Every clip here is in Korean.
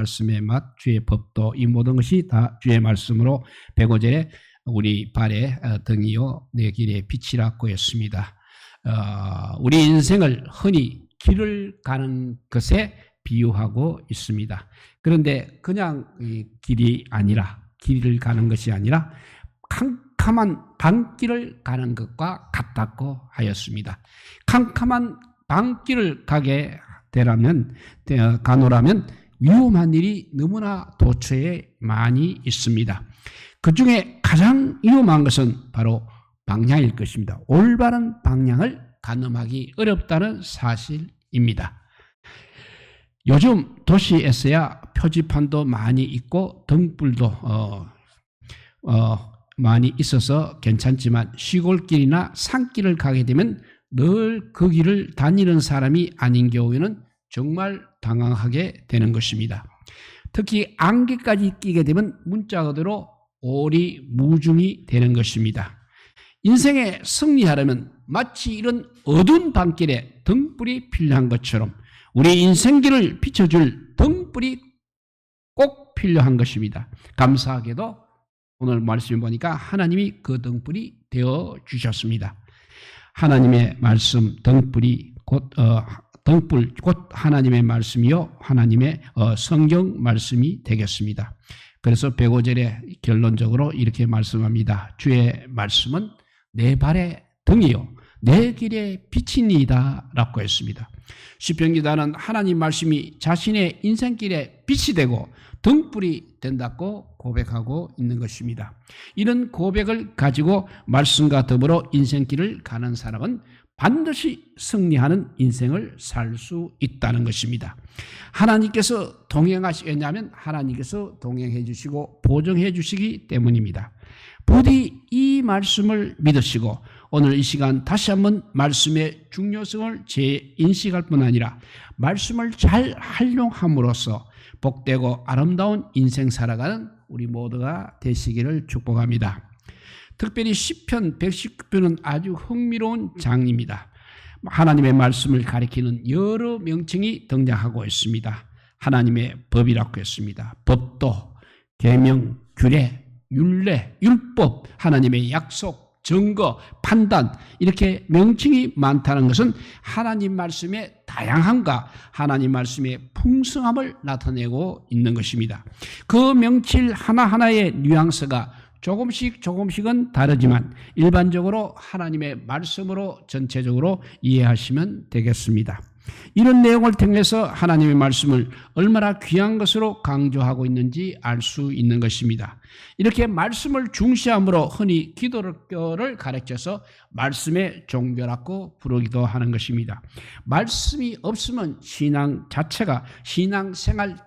말씀의 맛, 주의 법도 이 모든 것이 다 주의 말씀으로 105절에 우리 발의 등이요 내 길의 빛이라고 했습니다. 우리 인생을 흔히 길을 가는 것에 비유하고 있습니다. 그런데 그냥 길이 아니라 길을 가는 것이 아니라 캄캄한 밤길을 가는 것과 같다고 하였습니다. 캄캄한 밤길을 가노라면 위험한 일이 너무나 도처에 많이 있습니다. 그 중에 가장 위험한 것은 바로 방향일 것입니다. 올바른 방향을 가늠하기 어렵다는 사실입니다. 요즘 도시에서야 표지판도 많이 있고 등불도 많이 있어서 괜찮지만 시골길이나 산길을 가게 되면 늘 그 길을 다니는 사람이 아닌 경우에는 정말 당황하게 되는 것입니다. 특히 안개까지 끼게 되면 문자 그대로 오리무중이 되는 것입니다. 인생에 승리하려면 마치 이런 어두운 밤길에 등불이 필요한 것처럼 우리 인생길을 비춰줄 등불이 꼭 필요한 것입니다. 감사하게도 오늘 말씀을 보니까 하나님이 그 등불이 되어 주셨습니다. 하나님의 말씀 등불이 등불 곧 하나님의 말씀이요 하나님의 성경 말씀이 되겠습니다. 그래서 105절에 결론적으로 이렇게 말씀합니다. 주의 말씀은 내 발의 등이요 내 길의 빛이니이다 라고 했습니다. 시편 기자는 하나님 말씀이 자신의 인생길에 빛이 되고 등불이 된다고 고백하고 있는 것입니다. 이런 고백을 가지고 말씀과 더불어 인생길을 가는 사람은 반드시 승리하는 인생을 살 수 있다는 것입니다. 하나님께서 동행하시겠냐면 하나님께서 동행해 주시고 보증해 주시기 때문입니다. 부디 이 말씀을 믿으시고 오늘 이 시간 다시 한번 말씀의 중요성을 재인식할 뿐 아니라 말씀을 잘 활용함으로써 복되고 아름다운 인생 살아가는 우리 모두가 되시기를 축복합니다. 특별히 시편 119편은 아주 흥미로운 장입니다. 하나님의 말씀을 가리키는 여러 명칭이 등장하고 있습니다. 하나님의 법이라고 했습니다. 법도, 계명, 규례, 율례, 율법, 하나님의 약속, 증거, 판단 이렇게 명칭이 많다는 것은 하나님 말씀의 다양함과 하나님 말씀의 풍성함을 나타내고 있는 것입니다. 그 명칭 하나하나의 뉘앙스가 조금씩은 다르지만 일반적으로 하나님의 말씀으로 전체적으로 이해하시면 되겠습니다. 이런 내용을 통해서 하나님의 말씀을 얼마나 귀한 것으로 강조하고 있는지 알 수 있는 것입니다. 이렇게 말씀을 중시함으로 흔히 기도를 가르쳐서 말씀의 종교라고 부르기도 하는 것입니다. 말씀이 없으면 신앙생활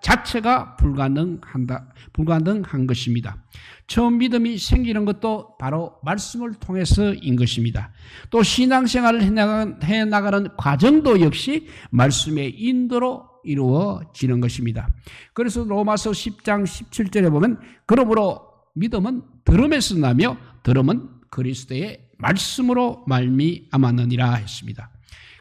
자체가 불가능한 것입니다. 처음 믿음이 생기는 것도 바로 말씀을 통해서인 것입니다. 또 신앙생활을 해나가는 과정도 역시 말씀의 인도로 이루어지는 것입니다. 그래서 로마서 10장 17절에 보면 그러므로 믿음은 들음에서 나며 들음은 그리스도의 말씀으로 말미암았느니라 했습니다.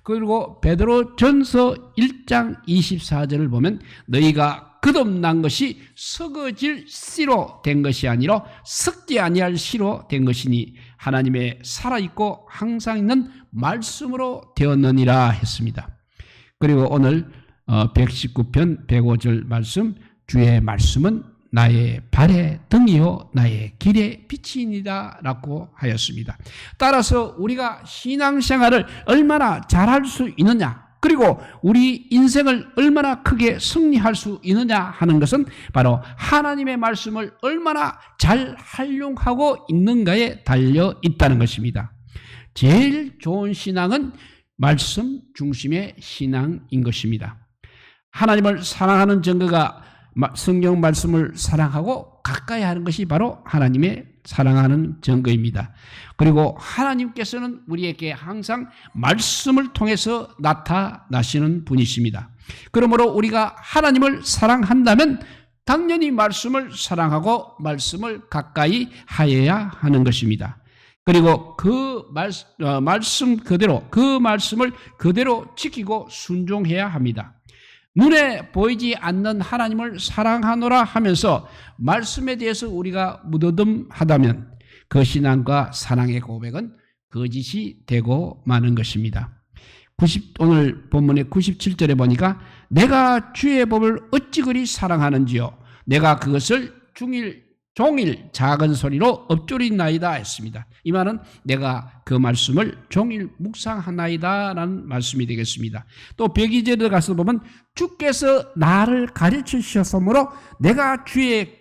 그리고 베드로전서 1장 24절을 보면 너희가 거듭난 것이 썩어질 씨로 된 것이 아니라 썩지 아니할 씨로 된 것이니 하나님의 살아있고 항상 있는 말씀으로 되었느니라 했습니다. 그리고 오늘 119편 105절 말씀 주의 말씀은 나의 발의 등이요 나의 길의 빛이니이다 라고 하였습니다. 따라서 우리가 신앙생활을 얼마나 잘할 수 있느냐 그리고 우리 인생을 얼마나 크게 승리할 수 있느냐 하는 것은 바로 하나님의 말씀을 얼마나 잘 활용하고 있는가에 달려 있다는 것입니다. 제일 좋은 신앙은 말씀 중심의 신앙인 것입니다. 하나님을 사랑하는 증거가 성경 말씀을 사랑하고 가까이 하는 것이 바로 하나님의 사랑하는 증거입니다. 그리고 하나님께서는 우리에게 항상 말씀을 통해서 나타나시는 분이십니다. 그러므로 우리가 하나님을 사랑한다면 당연히 말씀을 사랑하고 말씀을 가까이 하여야 하는 것입니다. 그리고 그 말씀 그대로 그 말씀을 그대로 지키고 순종해야 합니다. 눈에 보이지 않는 하나님을 사랑하노라 하면서 말씀에 대해서 우리가 무덤덤하다면 그 신앙과 사랑의 고백은 거짓이 되고 마는 것입니다. 오늘 본문의 97절에 보니까 내가 주의 법을 어찌 그리 사랑하는지요 내가 그것을 종일 작은 소리로 읊조리나이다 했습니다. 이 말은 내가 그 말씀을 종일 묵상하나이다 라는 말씀이 되겠습니다. 또 102절에 가서 보면 주께서 나를 가르치셨으므로 내가 주의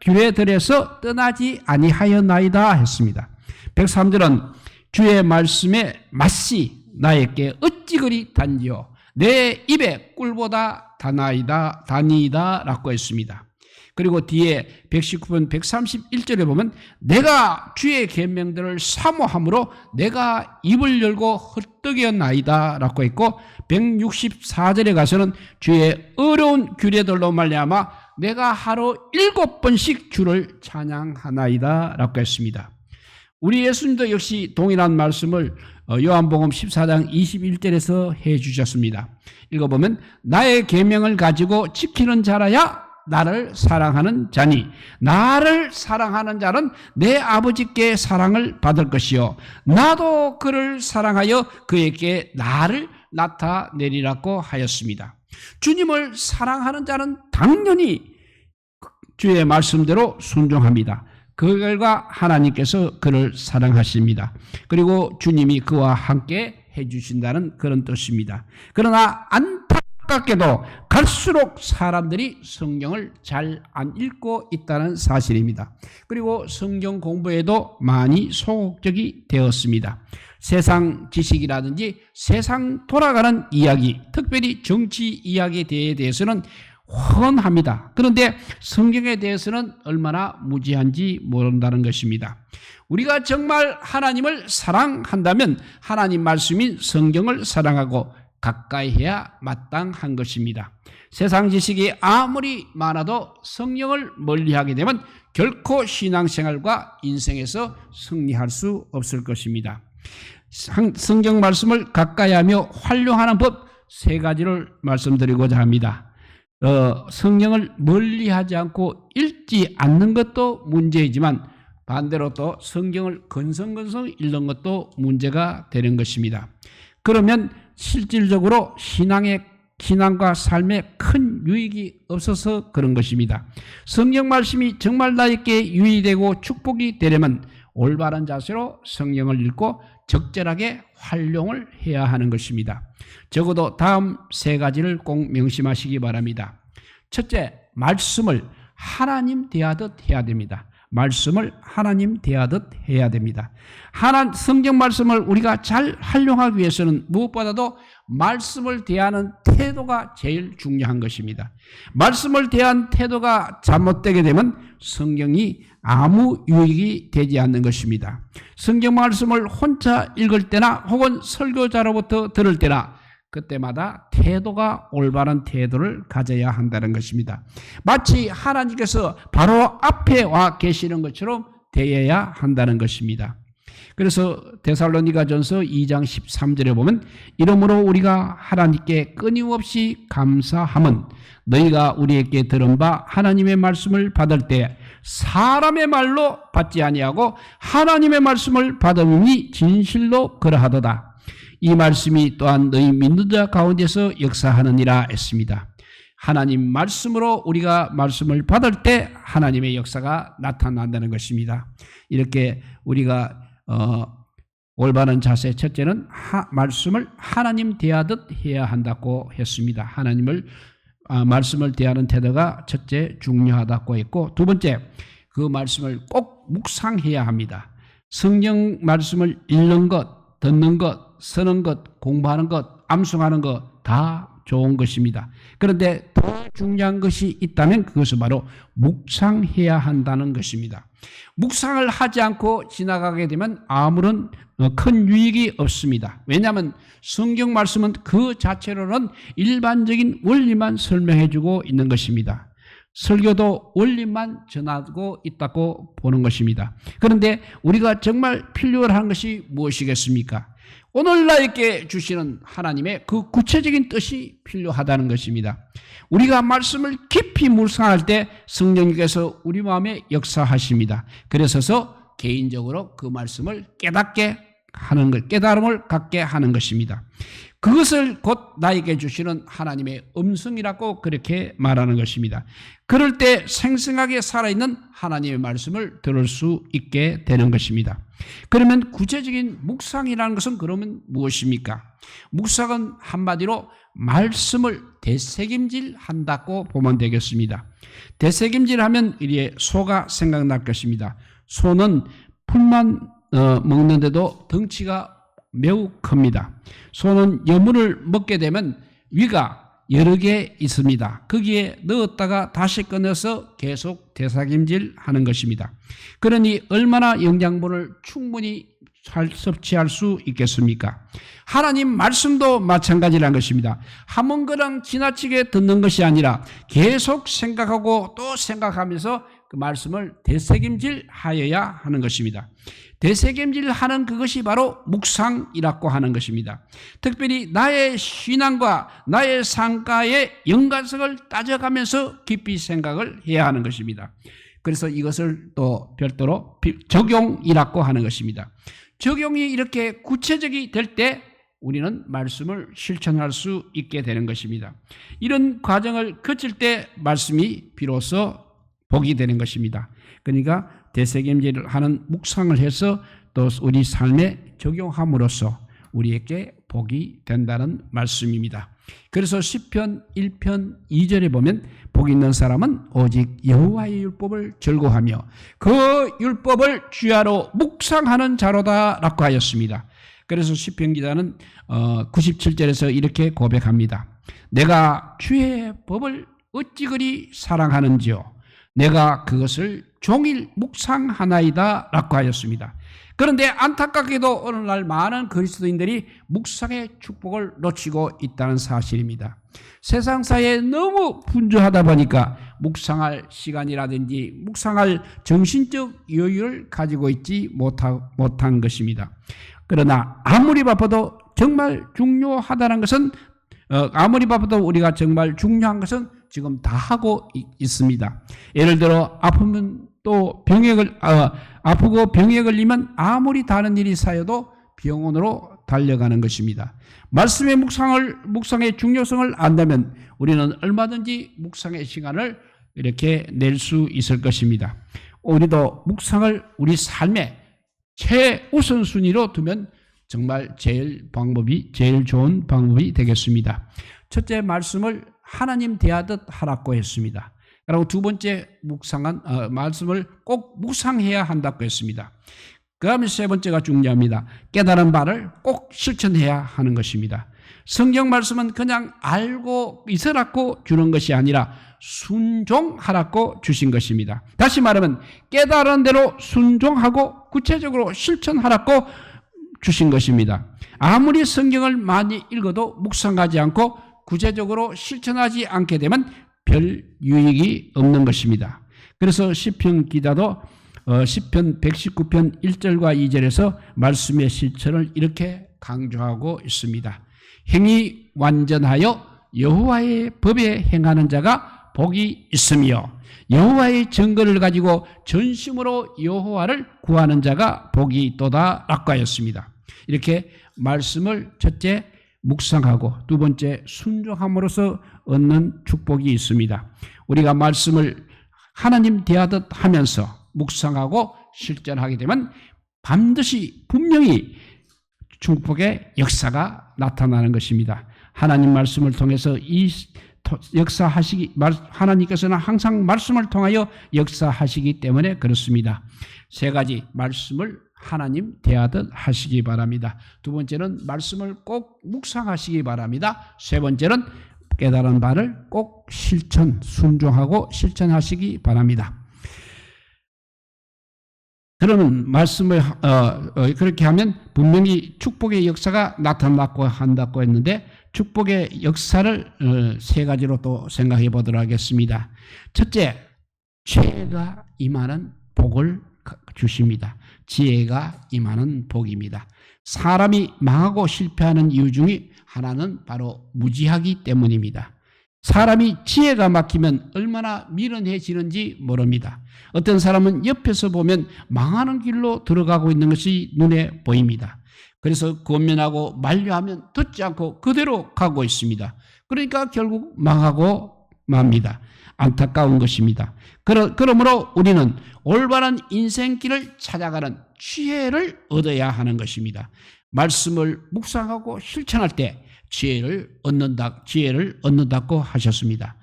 규례들에서 떠나지 아니하였나이다 했습니다. 103절은 주의 말씀의 맛이 나에게 어찌 그리 단지요 내 입에 꿀보다 다니이다 라고 했습니다. 그리고 뒤에 119번 131절에 보면 내가 주의 계명들을 사모함으로 내가 입을 열고 헐떡이었나이다 라고 했고 164절에 가서는 주의 어려운 규례들로 말미암아 내가 하루 7번씩 주를 찬양하나이다 라고 했습니다. 우리 예수님도 역시 동일한 말씀을 요한복음 14장 21절에서 해 주셨습니다. 읽어보면 나의 계명을 가지고 지키는 자라야 나를 사랑하는 자니 나를 사랑하는 자는 내 아버지께 사랑을 받을 것이요 나도 그를 사랑하여 그에게 나를 나타내리라고 하였습니다. 주님을 사랑하는 자는 당연히 주의 말씀대로 순종합니다. 그 결과 하나님께서 그를 사랑하십니다. 그리고 주님이 그와 함께 해주신다는 그런 뜻입니다. 그러나 안타깝게도 갈수록 사람들이 성경을 잘 안 읽고 있다는 사실입니다. 그리고 성경 공부에도 많이 소극적이 되었습니다. 세상 지식이라든지 세상 돌아가는 이야기, 특별히 정치 이야기에 대해서는 훤합니다. 그런데 성경에 대해서는 얼마나 무지한지 모른다는 것입니다. 우리가 정말 하나님을 사랑한다면 하나님 말씀인 성경을 사랑하고 가까이 해야 마땅한 것입니다. 세상 지식이 아무리 많아도 성경을 멀리하게 되면 결코 신앙생활과 인생에서 승리할 수 없을 것입니다. 성경 말씀을 가까이 하며 활용하는 법 3가지를 말씀드리고자 합니다. 성경을 멀리하지 않고 읽지 않는 것도 문제이지만 반대로 또 성경을 건성건성 읽는 것도 문제가 되는 것입니다. 그러면 실질적으로 신앙과 삶에 큰 유익이 없어서 그런 것입니다. 성경 말씀이 정말 나에게 유익이 되고 축복이 되려면 올바른 자세로 성경을 읽고 적절하게 활용을 해야 하는 것입니다. 적어도 다음 3가지를 꼭 명심하시기 바랍니다. 첫째, 말씀을 하나님 대하듯 해야 됩니다. 말씀을 하나님 대하듯 해야 됩니다. 성경 말씀을 우리가 잘 활용하기 위해서는 무엇보다도 말씀을 대하는 태도가 제일 중요한 것입니다. 말씀을 대한 태도가 잘못되게 되면 성경이 아무 유익이 되지 않는 것입니다. 성경 말씀을 혼자 읽을 때나 혹은 설교자로부터 들을 때나 그때마다 태도가 올바른 태도를 가져야 한다는 것입니다. 마치 하나님께서 바로 앞에 와 계시는 것처럼 대해야 한다는 것입니다. 그래서 데살로니가전서 2장 13절에 보면 이러므로 우리가 하나님께 끊임없이 감사함은 너희가 우리에게 들은 바 하나님의 말씀을 받을 때 사람의 말로 받지 아니하고 하나님의 말씀을 받음이 진실로 그러하도다. 이 말씀이 또한 너희 믿는 자 가운데서 역사하느니라 했습니다. 하나님 말씀으로 우리가 말씀을 받을 때 하나님의 역사가 나타난다는 것입니다. 이렇게 우리가 올바른 자세 첫째는 말씀을 하나님 대하듯 해야 한다고 했습니다. 말씀을 대하는 태도가 첫째 중요하다고 했고 두 번째 그 말씀을 꼭 묵상해야 합니다. 성경 말씀을 읽는 것, 듣는 것, 쓰는 것, 공부하는 것, 암송하는 것 다 좋은 것입니다. 그런데 더 중요한 것이 있다면 그것은 바로 묵상해야 한다는 것입니다. 묵상을 하지 않고 지나가게 되면 아무런 큰 유익이 없습니다. 왜냐하면 성경 말씀은 그 자체로는 일반적인 원리만 설명해주고 있는 것입니다. 설교도 원리만 전하고 있다고 보는 것입니다. 그런데 우리가 정말 필요로 하는 것이 무엇이겠습니까? 오늘 나에게 주시는 하나님의 그 구체적인 뜻이 필요하다는 것입니다. 우리가 말씀을 깊이 묵상할 때 성령님께서 우리 마음에 역사하십니다. 그래서 개인적으로 그 말씀을 깨닫게 하는 것, 깨달음을 갖게 하는 것입니다. 그것을 곧 나에게 주시는 하나님의 음성이라고 그렇게 말하는 것입니다. 그럴 때 생생하게 살아있는 하나님의 말씀을 들을 수 있게 되는 것입니다. 그러면 구체적인 묵상이라는 것은 그러면 무엇입니까? 묵상은 한마디로 말씀을 되새김질 한다고 보면 되겠습니다. 되새김질 하면 이리에 소가 생각날 것입니다. 소는 풀만 먹는데도 덩치가 매우 큽니다. 소는 여물을 먹게 되면 위가 여러 개 있습니다. 거기에 넣었다가 다시 꺼내서 계속 되새김질 하는 것입니다. 그러니 얼마나 영양분을 충분히 섭취할 수 있겠습니까? 하나님 말씀도 마찬가지라는 것입니다. 한 번 그냥 지나치게 듣는 것이 아니라 계속 생각하고 또 생각하면서 그 말씀을 되새김질 하여야 하는 것입니다. 되새김질 하는 그것이 바로 묵상이라고 하는 것입니다. 특별히 나의 신앙과 나의 상가의 연관성을 따져가면서 깊이 생각을 해야 하는 것입니다. 그래서 이것을 또 별도로 적용이라고 하는 것입니다. 적용이 이렇게 구체적이 될 때 우리는 말씀을 실천할 수 있게 되는 것입니다. 이런 과정을 거칠 때 말씀이 비로소 복이 되는 것입니다. 그러니까 되새김질을 하는 묵상을 해서 또 우리 삶에 적용함으로써 우리에게 복이 된다는 말씀입니다. 그래서 시편 1편 2절에 보면 복 있는 사람은 오직 여호와의 율법을 즐거워하며 그 율법을 주야로 묵상하는 자로다라고 하였습니다. 그래서 시편 기자는 97절에서 이렇게 고백합니다. 내가 주의 법을 어찌 그리 사랑하는지요 내가 그것을 종일 묵상하나이다 라고 하였습니다. 그런데 안타깝게도 오늘날 많은 그리스도인들이 묵상의 축복을 놓치고 있다는 사실입니다. 세상사에 너무 분주하다 보니까 묵상할 시간이라든지 묵상할 정신적 여유를 가지고 있지 못한 것입니다. 그러나 아무리 바빠도 정말 중요하다는 것은 아무리 바빠도 우리가 정말 중요한 것은 지금 다 하고 있습니다. 예를 들어 아프면 또 아프고 병에 걸리면 아무리 다른 일이 쌓여도 병원으로 달려가는 것입니다. 말씀의 묵상의 중요성을 안다면 우리는 얼마든지 묵상의 시간을 이렇게 낼 수 있을 것입니다. 우리도 묵상을 우리 삶의 최우선순위로 두면 정말 제일 좋은 방법이 되겠습니다. 첫째 말씀을 하나님 대하듯 하라고 했습니다. 그리고 두 번째 말씀을 꼭 묵상해야 한다고 했습니다. 그 다음에 세 번째가 중요합니다. 깨달은 바를 꼭 실천해야 하는 것입니다. 성경 말씀은 그냥 알고 있으라고 주는 것이 아니라 순종하라고 주신 것입니다. 다시 말하면 깨달은 대로 순종하고 구체적으로 실천하라고 주신 것입니다. 아무리 성경을 많이 읽어도 묵상하지 않고 구체적으로 실천하지 않게 되면 별 유익이 없는 것입니다. 그래서 시편 기자도 시편 119편 1절과 2절에서 말씀의 실천을 이렇게 강조하고 있습니다. 행이 완전하여 여호와의 법에 행하는 자가 복이 있으며 여호와의 증거를 가지고 전심으로 여호와를 구하는 자가 복이 있도다 라고 하였습니다. 이렇게 말씀을 첫째 묵상하고 두 번째 순종함으로써 얻는 축복이 있습니다. 우리가 말씀을 하나님 대하듯 하면서 묵상하고 실천하게 되면 반드시 분명히 축복의 역사가 나타나는 것입니다. 하나님 말씀을 통해서 하나님께서는 항상 말씀을 통하여 역사하시기 때문에 그렇습니다. 세 가지 말씀을 하나님 대하듯 하시기 바랍니다. 두 번째는 말씀을 꼭 묵상하시기 바랍니다. 세 번째는 깨달은 바를 꼭 순종하고 실천하시기 바랍니다. 그러면 말씀을 그렇게 하면 분명히 축복의 역사가 나타나고 한다고 했는데 축복의 역사를 세 가지로 또 생각해 보도록 하겠습니다. 첫째, 지혜가 임하는 복을 주십니다. 지혜가 임하는 복입니다. 사람이 망하고 실패하는 이유 중에 하나는 바로 무지하기 때문입니다. 사람이 지혜가 막히면 얼마나 미련해지는지 모릅니다. 어떤 사람은 옆에서 보면 망하는 길로 들어가고 있는 것이 눈에 보입니다. 그래서 권면하고 만류하면 듣지 않고 그대로 가고 있습니다. 그러니까 결국 망하고 맙니다. 안타까운 것입니다. 그러므로 우리는 올바른 인생길을 찾아가는 지혜를 얻어야 하는 것입니다. 말씀을 묵상하고 실천할 때 지혜를 얻는다고 하셨습니다.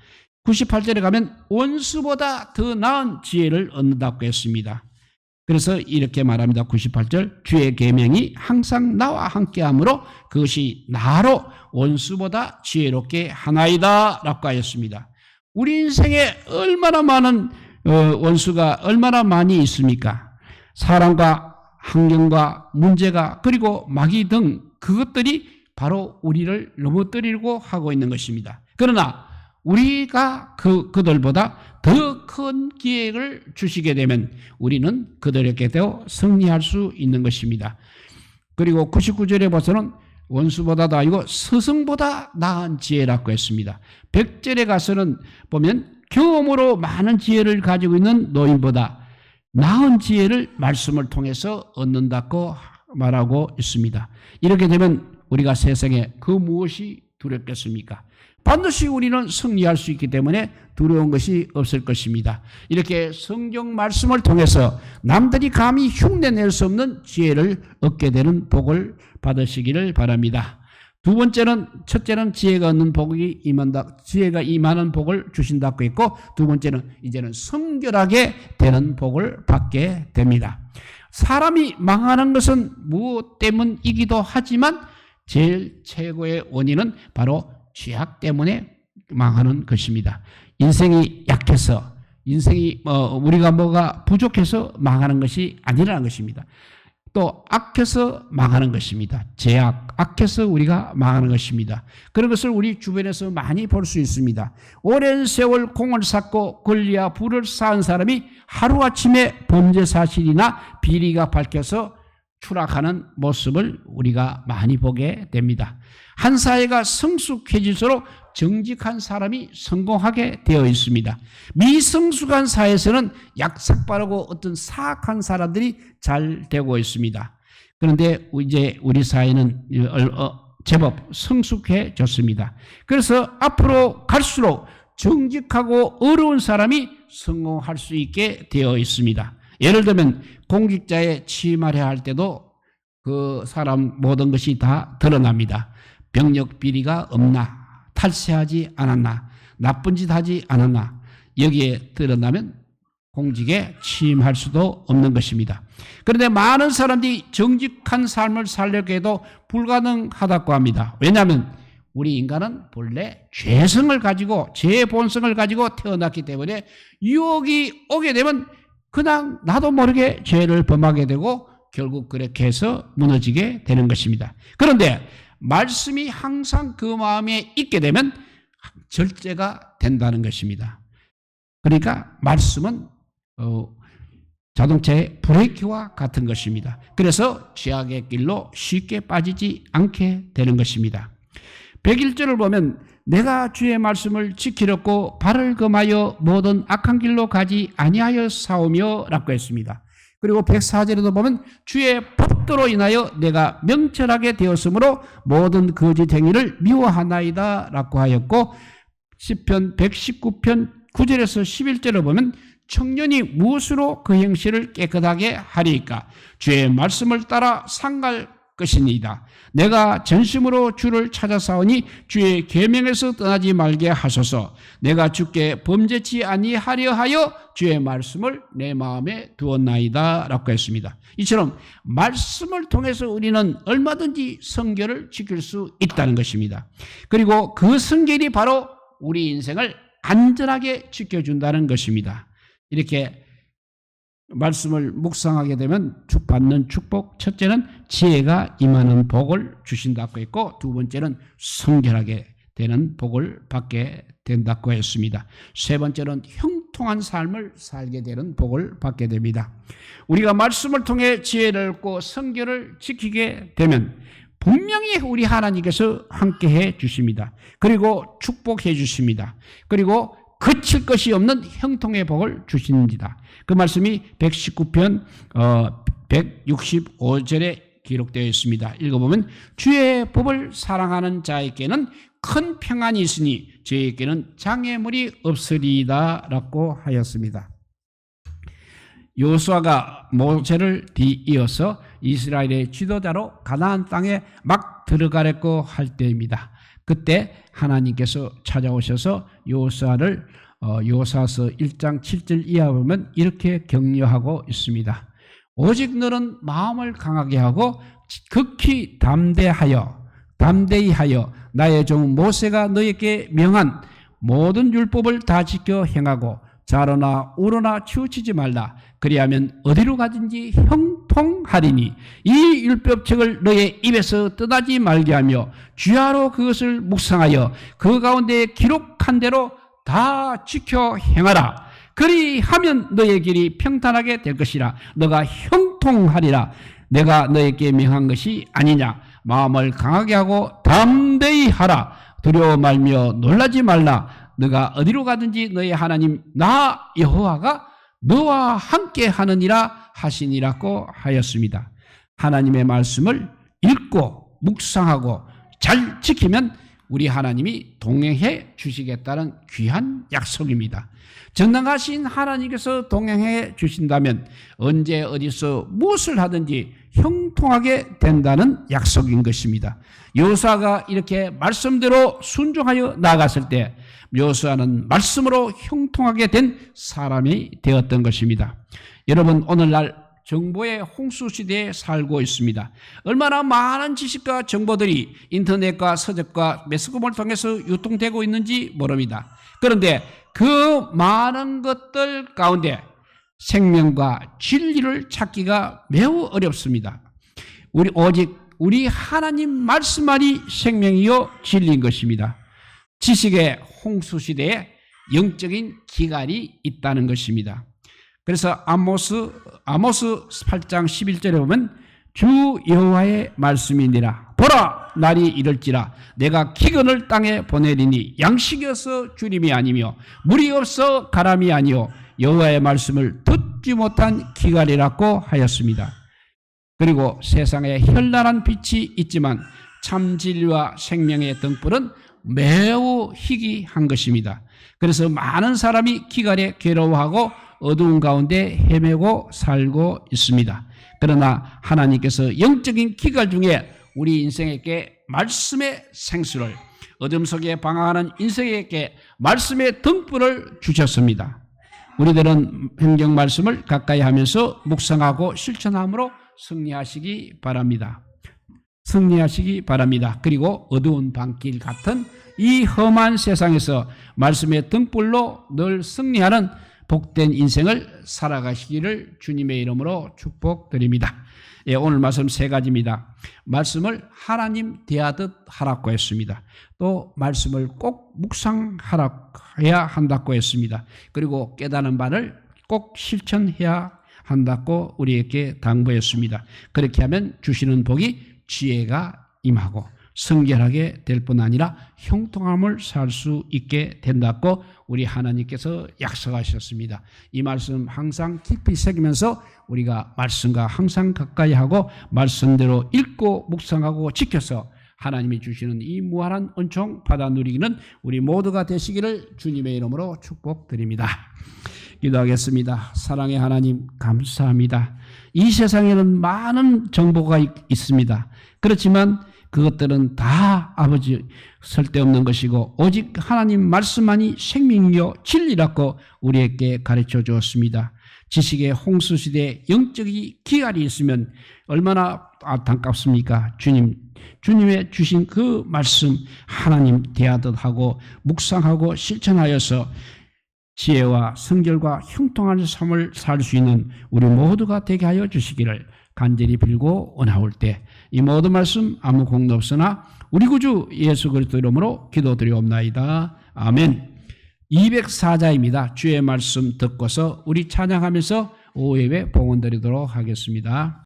98절에 가면 원수보다 더 나은 지혜를 얻는다고 했습니다. 그래서 이렇게 말합니다. 98절, 주의 계명이 항상 나와 함께하므로 그것이 나로 원수보다 지혜롭게 하나이다 라고 하였습니다. 우리 인생에 얼마나 많은 원수가 얼마나 많이 있습니까? 사람과 환경과 문제가 그리고 마귀 등 그것들이 바로 우리를 넘어뜨리려고 하고 있는 것입니다. 그러나 우리가 그들보다 더 큰 기회를 주시게 되면 우리는 그들에게도 승리할 수 있는 것입니다. 그리고 99절에 봐서는 원수보다도 아니고 스승보다 나은 지혜라고 했습니다. 100절에 가서는 보면 경험으로 많은 지혜를 가지고 있는 노인보다 나은 지혜를 말씀을 통해서 얻는다고 말하고 있습니다. 이렇게 되면 우리가 세상에 그 무엇이 두렵겠습니까? 반드시 우리는 승리할 수 있기 때문에 두려운 것이 없을 것입니다. 이렇게 성경 말씀을 통해서 남들이 감히 흉내낼 수 없는 지혜를 얻게 되는 복을 받으시기를 바랍니다. 첫째는 지혜가 얻는 복이 임한다. 지혜가 임하는 복을 주신다고 했고, 두 번째는 이제는 성결하게 되는 복을 받게 됩니다. 사람이 망하는 것은 무엇 때문이기도 하지만 제일 최고의 원인은 바로 죄악 때문에 망하는 것입니다. 인생이 약해서, 우리가 뭐가 부족해서 망하는 것이 아니라는 것입니다. 또 악해서 망하는 것입니다. 죄악, 악해서 우리가 망하는 것입니다. 그런 것을 우리 주변에서 많이 볼 수 있습니다. 오랜 세월 공을 쌓고 권리와 부를 쌓은 사람이 하루아침에 범죄 사실이나 비리가 밝혀서 추락하는 모습을 우리가 많이 보게 됩니다. 한 사회가 성숙해질수록 정직한 사람이 성공하게 되어 있습니다. 미성숙한 사회에서는 약삭빠르고 어떤 사악한 사람들이 잘 되고 있습니다. 그런데 이제 우리 사회는 제법 성숙해졌습니다. 그래서 앞으로 갈수록 정직하고 어려운 사람이 성공할 수 있게 되어 있습니다. 예를 들면 공직자에 취임하려 할 때도 그 사람 모든 것이 다 드러납니다. 병력 비리가 없나, 탈세하지 않았나, 나쁜 짓 하지 않았나, 여기에 드러나면 공직에 취임할 수도 없는 것입니다. 그런데 많은 사람들이 정직한 삶을 살려고 해도 불가능하다고 합니다. 왜냐하면 우리 인간은 본래 죄성을 가지고, 죄의 본성을 가지고 태어났기 때문에 유혹이 오게 되면 그냥 나도 모르게 죄를 범하게 되고 결국 그렇게 해서 무너지게 되는 것입니다. 그런데 말씀이 항상 그 마음에 있게 되면 절제가 된다는 것입니다. 그러니까 말씀은 자동차의 브레이크와 같은 것입니다. 그래서 죄악의 길로 쉽게 빠지지 않게 되는 것입니다. 101절을 보면 내가 주의 말씀을 지키려고 발을 금하여 모든 악한 길로 가지 아니하여 싸우며 라고 했습니다. 그리고 104절에도 보면 주의 법도로 인하여 내가 명철하게 되었으므로 모든 거짓 행위를 미워하나이다 라고 하였고, 시편 119편 9절에서 11절을 보면 청년이 무엇으로 그 행실을 깨끗하게 하리이까? 주의 말씀을 따라 상갈 것이니이다. 내가 전심으로 주를 찾아사오니 주의 계명에서 떠나지 말게 하소서. 내가 주께 범죄치 아니하려 하여 주의 말씀을 내 마음에 두었나이다 라고 했습니다. 이처럼 말씀을 통해서 우리는 얼마든지 성결을 지킬 수 있다는 것입니다. 그리고 그 성결이 바로 우리 인생을 안전하게 지켜준다는 것입니다. 이렇게 말씀을 묵상하게 되면 받는 축복, 첫째는 지혜가 임하는 복을 주신다고 했고, 두 번째는 성결하게 되는 복을 받게 된다고 했습니다. 세 번째는 형통하게 형통한 삶을 살게 되는 복을 받게 됩니다. 우리가 말씀을 통해 지혜를 얻고 성결을 지키게 되면 분명히 우리 하나님께서 함께해 주십니다. 그리고 축복해 주십니다. 그리고 그칠 것이 없는 형통의 복을 주십니다. 그 말씀이 119편 165절에 기록되어 있습니다. 읽어보면 주의 법을 사랑하는 자에게는 큰 평안이 있으니 저에게는 장애물이 없으리이다 라고 하였습니다. 여호수아가 모세를 뒤이어서 이스라엘의 지도자로 가나안 땅에 막 들어가려고 할 때입니다. 그때 하나님께서 찾아오셔서 여호수아를 여호수아서 1장 7절 이하 보면 이렇게 격려하고 있습니다. 오직 너는 마음을 강하게 하고 극히 담대히 하여 나의 종 모세가 너에게 명한 모든 율법을 다 지켜 행하고 좌로나 우로나 치우치지 말라. 그리하면 어디로 가든지 형통하리니 이 율법책을 너의 입에서 떠나지 말게 하며 주야로 그것을 묵상하여 그 가운데 기록한 대로 다 지켜 행하라. 그리하면 너의 길이 평탄하게 될 것이라. 너가 형통하리라. 내가 너에게 명한 것이 아니냐. 마음을 강하게 하고 담대히 하라. 두려워 말며 놀라지 말라. 너가 어디로 가든지 너의 하나님 나 여호와가 너와 함께 하느니라 하시니라고 하였습니다. 하나님의 말씀을 읽고 묵상하고 잘 지키면 우리 하나님이 동행해 주시겠다는 귀한 약속입니다. 전능하신 하나님께서 동행해 주신다면 언제 어디서 무엇을 하든지 형통하게 된다는 약속인 것입니다. 여호수아가 이렇게 말씀대로 순종하여 나아갔을 때 여호수아는 말씀으로 형통하게 된 사람이 되었던 것입니다. 여러분, 오늘날 정보의 홍수 시대에 살고 있습니다. 얼마나 많은 지식과 정보들이 인터넷과 서적과 매스컴을 통해서 유통되고 있는지 모릅니다. 그런데 그 많은 것들 가운데 생명과 진리를 찾기가 매우 어렵습니다. 오직 우리 하나님 말씀만이 생명이요 진리인 것입니다. 지식의 홍수 시대에 영적인 기갈이 있다는 것입니다. 그래서 아모스 8장 11절에 보면 주 여호와의 말씀이니라. 보라, 날이 이를지라. 내가 기근을 땅에 보내리니 양식이 없어 주림이 아니며 물이 없어 가람이 아니요 여호와의 말씀을 듣지 못한 기갈이라고 하였습니다. 그리고 세상에 현란한 빛이 있지만 참 진리와 생명의 등불은 매우 희귀한 것입니다. 그래서 많은 사람이 기갈에 괴로워하고 어두운 가운데 헤매고 살고 있습니다. 그러나 하나님께서 영적인 기갈 중에 우리 인생에게 말씀의 생수를, 어둠 속에 방황하는 인생에게 말씀의 등불을 주셨습니다. 우리들은 성경 말씀을 가까이 하면서 묵상하고 실천함으로 승리하시기 바랍니다. 그리고 어두운 밤길 같은 이 험한 세상에서 말씀의 등불로 늘 승리하는 복된 인생을 살아가시기를 주님의 이름으로 축복드립니다. 예, 오늘 말씀 세 가지입니다. 말씀을 하나님 대하듯 하라고 했습니다. 또 말씀을 꼭 묵상해야 한다고 했습니다. 그리고 깨닫는 바를 꼭 실천해야 한다고 우리에게 당부했습니다. 그렇게 하면 주시는 복이 지혜가 임하고 성결하게 될 뿐 아니라 형통함을 살 수 있게 된다고 우리 하나님께서 약속하셨습니다. 이 말씀 항상 깊이 새기면서 우리가 말씀과 항상 가까이 하고 말씀대로 읽고 묵상하고 지켜서 하나님이 주시는 이 무한한 은총 받아 누리기는 우리 모두가 되시기를 주님의 이름으로 축복드립니다. 기도하겠습니다. 사랑의 하나님, 감사합니다. 이 세상에는 많은 정보가 있습니다. 그렇지만 그것들은 다 아버지 쓸데없는 것이고 오직 하나님 말씀만이 생명이요 진리라고 우리에게 가르쳐 주었습니다. 지식의 홍수 시대에 영적인 기갈이 있으면 얼마나 안타깝습니까? 주님의 주신 그 말씀 하나님 대하듯 하고 묵상하고 실천하여서 지혜와 성결과 형통한 삶을 살 수 있는 우리 모두가 되게 하여 주시기를 간절히 빌고 원하올 때 이 모든 말씀 아무 공도 없으나 우리 구주 예수 그리스도 이름으로 기도드리옵나이다. 아멘. 204자입니다. 주의 말씀 듣고서 우리 찬양하면서 오후 예배 봉헌 드리도록 하겠습니다.